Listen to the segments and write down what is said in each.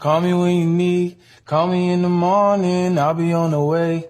call me when you need. Call me in the morning, I'll be on the way.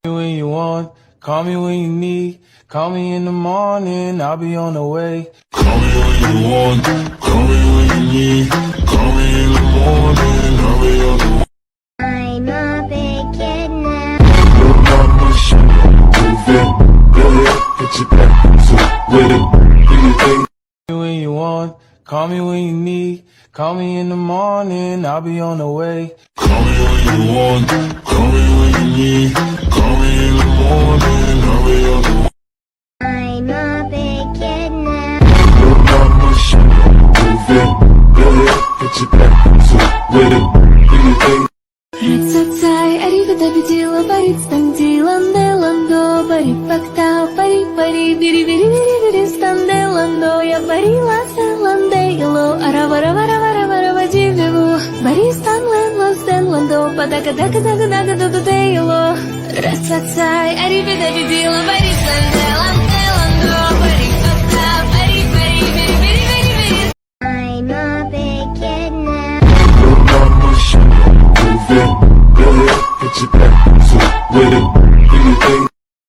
When you want, call me when you need. Call me in the morning, I'll be on the way. Call me when you want, call me when you need. Call me in the morning, I'll be on the way. I'm a big kid now. When you want, call me when you need. Call me in the morning, I'll be on the way. Call me when you want, call me when you need. Call me in the morning, I'll be on the way. I'm a big kid now. Рацацай, аривидабидила, баритстандиланделандо, барипакта, пари-пари, бири-бири-бири-бири, станделандо, я барила селандело, аравараваравараваравадивеву, баристанлело, стенландо, падака-дака-дака-дака-дака-дело. Рацацай, аривидабидила, баритстанделанделандо, барипакта, пари-пари, бири-бири-бири-бири. I'm a big kid now.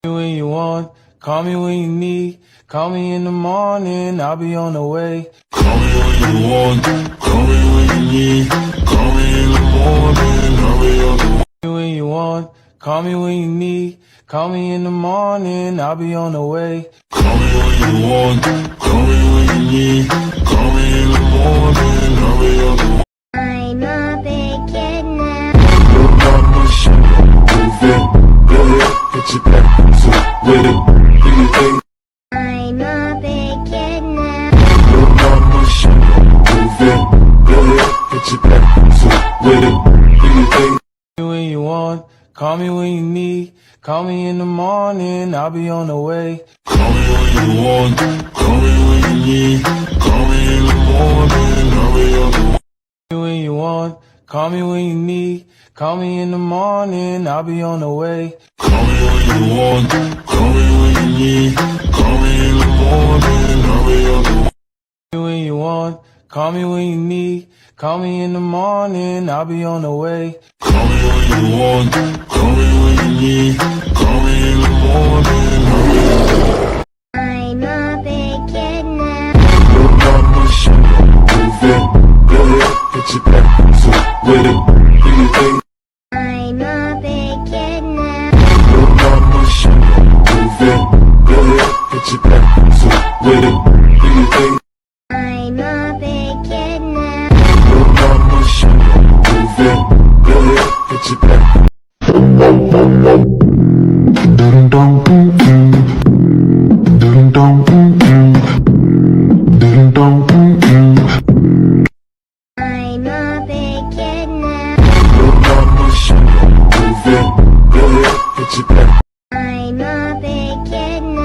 When you want, call me when you need. Call me in the morning, I'll be on the way. Call me when you want, call me when you need. Call me in the morning, I'll be on the way. When you want, call me when you need. Call me in the morning, I'll be on the way. Call me when you want, call me when you need. Call me in the morning, I'll be on the way. I'm a big kid now. I'm a big kid now. When you want, call me when you need. Call me in the morning, I'll be on the way. Call me when you want, call me when you need. Call me in the morning, I'll be on the way. When you want, call me when you need. Call me in the morning, I'll be on the way. Call me when you want, call me when you need. Call me in the morning, I'll be on the way. When you want, call me when you need. Call me in the morning, I'll be on the way. Call me when you want, call me when you need. Call me in the morning, I'll be on the way. I'm a big kid now. I'm a big kid now. I'm a big kid now. I'm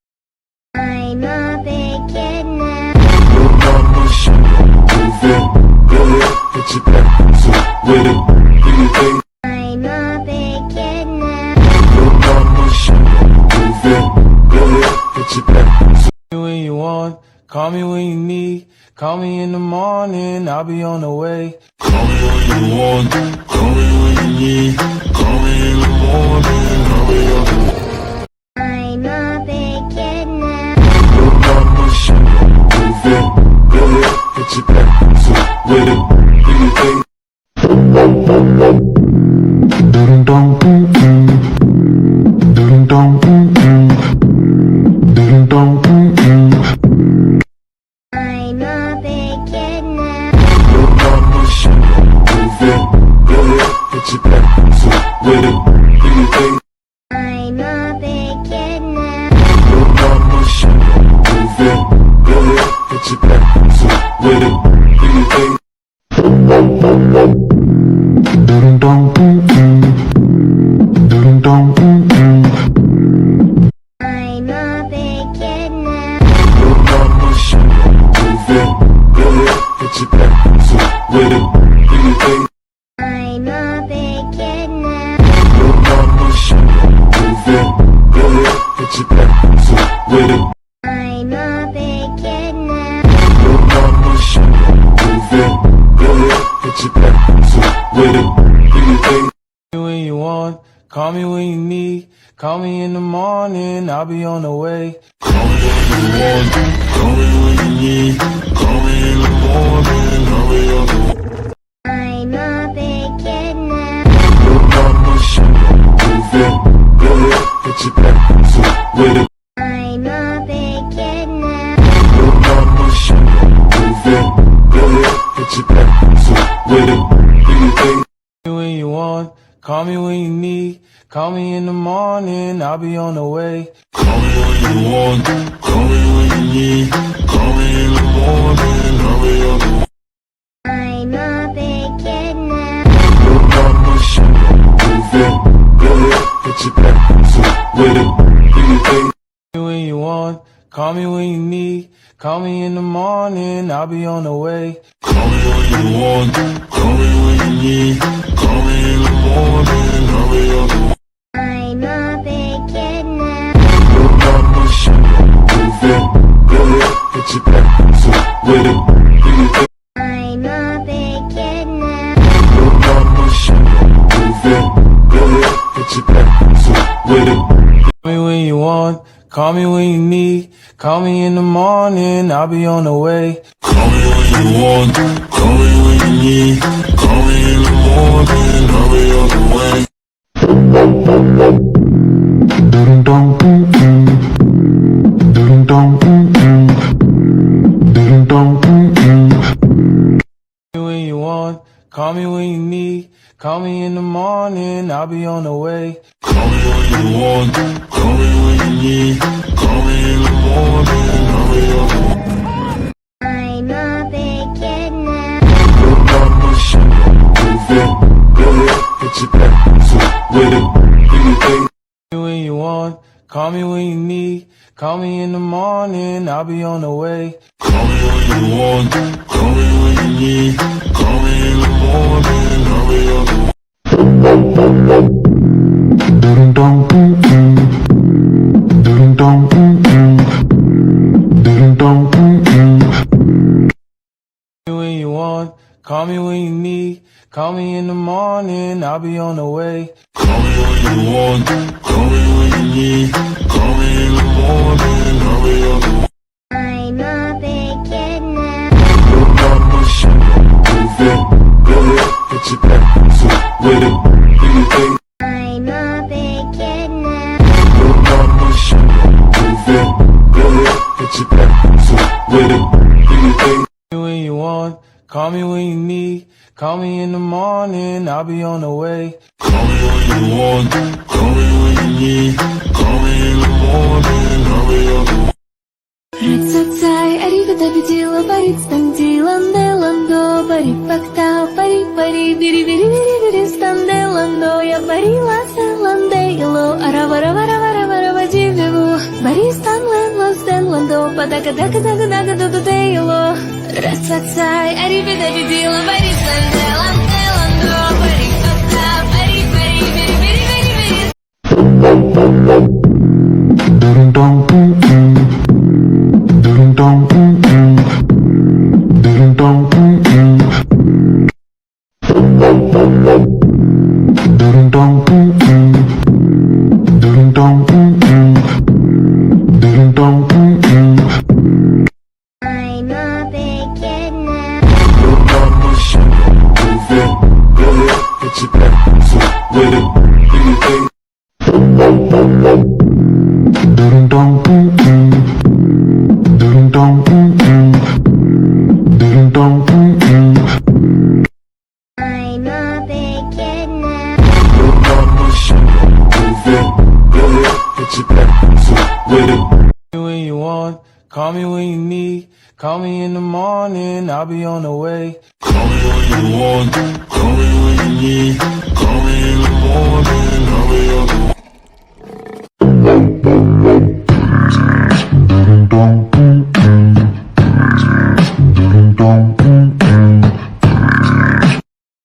a big kid now. I'm a big kid now. I'm a big kid now. I'm a big kid now. When you want, call me when you need. Call me in the morning, I'll be on the way. Call me when you want, call me when you need. Call me in the morning, I'll be on the way. I'm a big kid now. I'm a big kid now. I'm a big kid now. Dum dum call me when you need. Call me in the morning, I'll be on the way. Call me when you want, call me when you need. Call me in the morning, I'll be on the way. I'm a big kid now. Look out my shit, move it, go ahead, get your back, so with it. I'm a big kid now. Look out my shit, move it, go ahead, get your back, so with it. Do you think? Call me when you want, call me when you need. Call me in the morning, I'll be on the way. Call me when you want, call me when you need. Call me in the morning, I'll be on the way. I'm a big kid now. Look out my shit, move it, go ahead, get your back, so with it. Do you think? Call me when you want, call me when you need. Call me in the morning, I'll be on the way. Call me when you want, call me when you need. Call me in the morning, I'll be on the way. I'm a big kid now. Look out my shit, move it, go ahead, get your back, so with it. Do you think? I'm a big kid now. Look out my shit, move it, go ahead, get your back, so with it. Call me when you want, call me when you need. Call me in the morning, I'll be on the way. Call me when you want, call me when you need. Call me in the morning, I'll be on the way. When you want, call me when you need. Call me in the morning, I'll be on the way. Call me when you want, call me when you need. Call me in the morning, I'll be on the way. I'm a big kid now. Look out my shit, move it, go ahead, get your back, so with it. Do you think? Call me when you want, call me when you need. Call me in the morning, I'll be on the way. Call me when you want, call me when you need. Call me in the morning, I'll be on the way. When you want, call me when you need. Call me in the morning, I'll be on the way. Call me when you want, call me when you need. Call me in the morning, I'll be on the way. I'm a big kid now. Look out my shit, move it, go ahead, get your back, so with it. Do you think? I'm a big kid now. Look out my shit, move it, go ahead, get your back, so with it. Do you think? Call me when you want, call me when you need. Call me in the morning, I'll be on the way. Call me when you want, call me when you need. Call me in the morning, I'll be on the way. Ratsatay, arrivederci, lovarit standilande lando, bari paktao, pari pari, biri biri biri biri stande lando, ya bari la selande ilo, aravara vara vara vara vajivevu, bari stanle los den lando, padaka daka daka daka daka de ilo. Ratsatay, arrivederci, lovarit standilande lando, bari paktao, pari pari, biri biri biri biri. I'm a big kid now. Look out my shit, move it, go ahead, get your back, so with it. Do you think? I'm a big kid now. Look out my shit, move it, go ahead, get your back, so with it. Call me when you want, call me when you need. Call me in the morning, I'll be on the way. Call me when you want, call me when you need. Call me in the morning, I'll be on the way.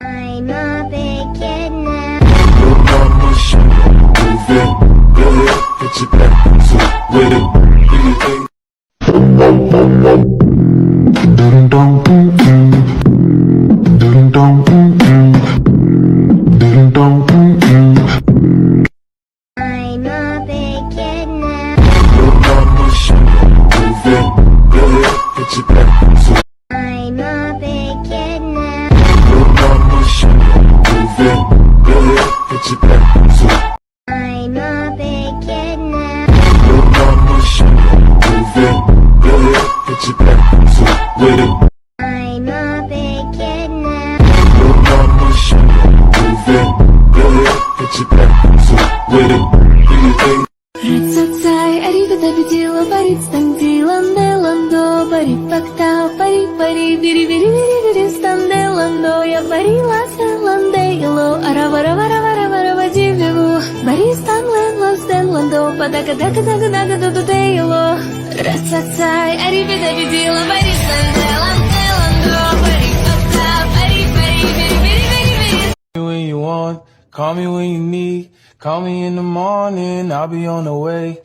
I'm a big kid now. Look out my shit, move it, go ahead, get your back, so with it. Do you think? with it. I'm a big kid now. Little mama, show me move it. Go ahead, get your back to with it. Do your thing. Рацацай, аривида бедила, барит стандиланде ландо, барит пактау, пари пари, бири бири бири бири станде ландо, я барила селанде ило, аравара вара вара вара вадивеву, бари станлен ластен ландо, падака дака дака дака дуду де ило. Рацацай, аривида бедила, барит станделанде ландо, барит пактау, пари пари, бири бири бири бири. When you want, call me when you need. Call me in the morning, I'll be on the way.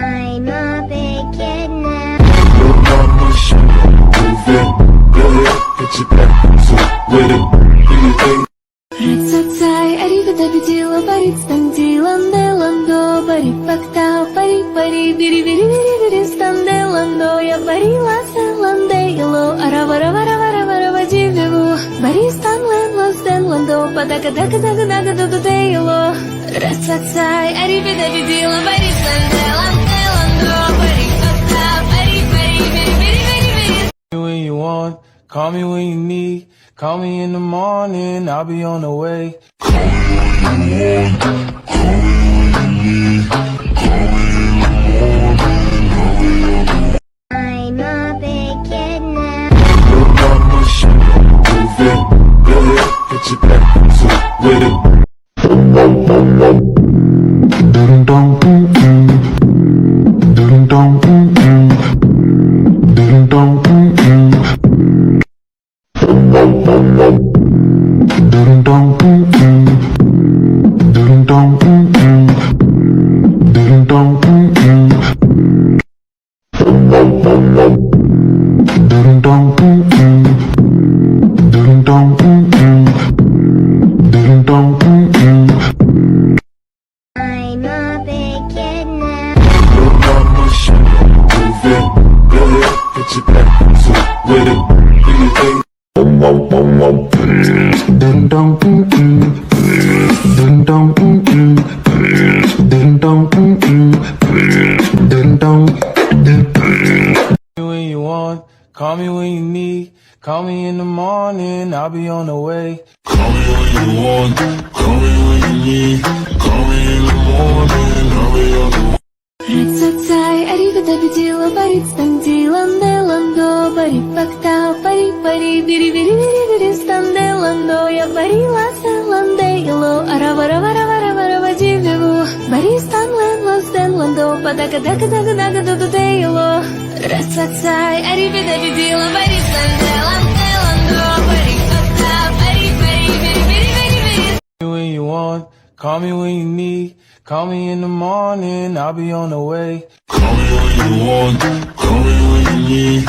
I'm a big kid now. Little mama, show me move it. Go ahead, get your back to with it. Do your thing. Рацацай, аривида бедила, барит стандиланде ландо, барит пактау, пари пари, бири бири бири бири станде ландо, я барила селанде ило, аравара вара вара вара вадивеву, бари станлен ластен ландо, падака дака дака дака дуду де ило. Рацацай, аривида бедила, барит станделанде ландо, барит пактау, пари пари, бири бири бири бири. When you want, call me when you need. Call me in the morning, I'll be on the way. I'm a big kid now. Little mama, show me move it. Go ahead, get your back to with it. Ding dong, ding dong, ding dong, ding dong, ding dong, ding dong, ding dong, ding dong, ding dong. I'm a big kid now. Little mama, show me move it. Go ahead, get your back to with it. Do your thing. Ding dong, ding dong, ding dong, ding dong. When you want, call me when you need. Call me in the morning, I'll be on the way. Call me when you want, call me when you need. Call me in the morning, I'll be on the way. Рацацай, аривида бедила, барит стандиланде ландо, барит пактау, пари пари, бири бири бири бири станде ландо, я барила селанде ило, аравара вара вара вара вадивеву, бари станлен ластен ландо, падака дака дака дака дуду де ило. Рацацай, аривида бедила, барит станделанде ландо, барит пактау, пари пари, бири бири бири бири. When you want, call me when you need. Call me in the morning, I'll be on the way. Call me when you want, call me when you need.